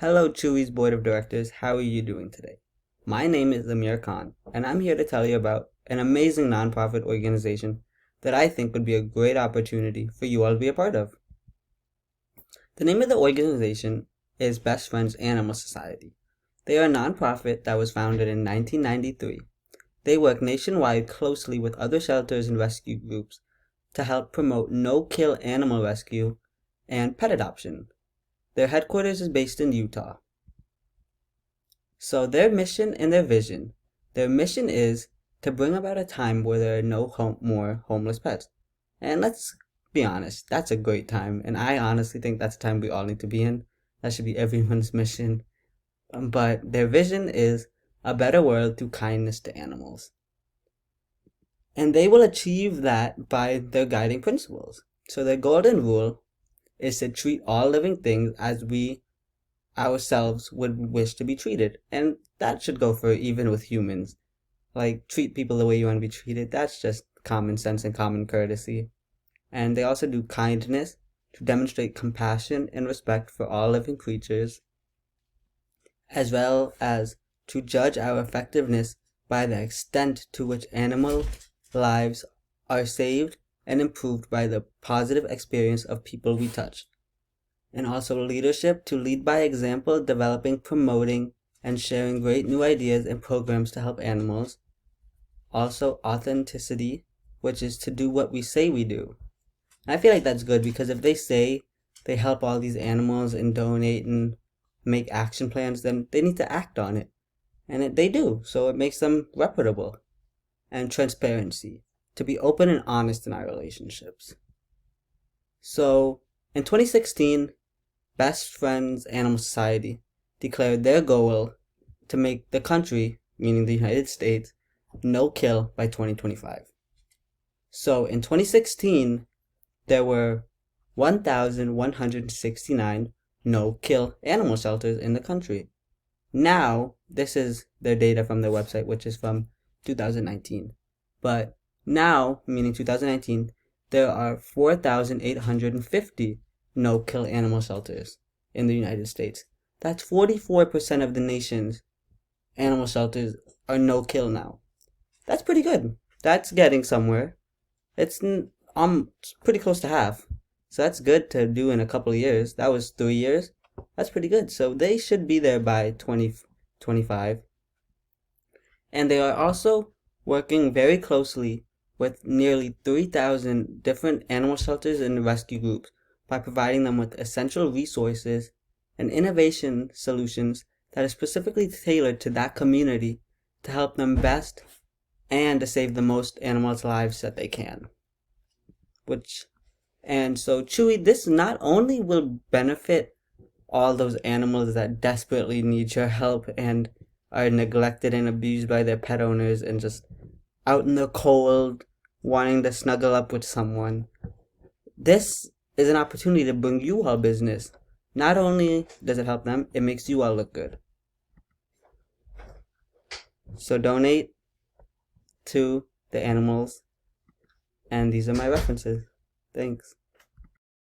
Hello, Chewy's Board of Directors. How are you doing today? My name is Amir Khan, and I'm here to tell you about an amazing nonprofit organization that I think would be a great opportunity for you all to be a part of. The name of the organization is Best Friends Animal Society. They are a nonprofit that was founded in 1993. They work nationwide closely with other shelters and rescue groups to help promote no-kill animal rescue and pet adoption. Their headquarters is based in Utah. So their mission and their mission is to bring about a time where there are no more homeless pets. And let's be honest, that's a great time. And I honestly think that's a time we all need to be in. That should be everyone's mission. But their vision is a better world through kindness to animals. And they will achieve that by their guiding principles. So their golden rule is to treat all living things as we ourselves would wish to be treated. And that should go for even with humans. Like, treat people the way you want to be treated. That's just common sense and common courtesy. And they also do kindness to demonstrate compassion and respect for all living creatures, as well as to judge our effectiveness by the extent to which animal lives are saved and improved by the positive experience of people we touch. And also leadership to lead by example, developing, promoting, and sharing great new ideas and programs to help animals. Also authenticity, which is to do what we say we do. I feel like that's good because if they say they help all these animals and donate and make action plans, then they need to act on it. And they do, so it makes them reputable. And transparency, to be open and honest in our relationships. So, in 2016, Best Friends Animal Society declared their goal to make the country, meaning the United States, no-kill by 2025. So, in 2016, there were 1,169 no-kill animal shelters in the country. Now, this is their data from their website, which is from 2019. But now, meaning 2019, there are 4,850 no-kill animal shelters in the United States. That's 44% of the nation's animal shelters are no-kill now. That's pretty good. That's getting somewhere. It's pretty close to half. So that's good to do in a couple of years. That was 3 years. That's pretty good. So they should be there by 2025. And they are also working very closely with nearly 3,000 different animal shelters and rescue groups by providing them with essential resources and innovation solutions that are specifically tailored to that community to help them best and to save the most animals' lives that they can. And so Chewy, this not only will benefit all those animals that desperately need your help and are neglected and abused by their pet owners and just out in the cold wanting to snuggle up with someone. This is an opportunity to bring you all business. Not only does it help them, it makes you all look good. So donate to the animals, and these are my references. Thanks.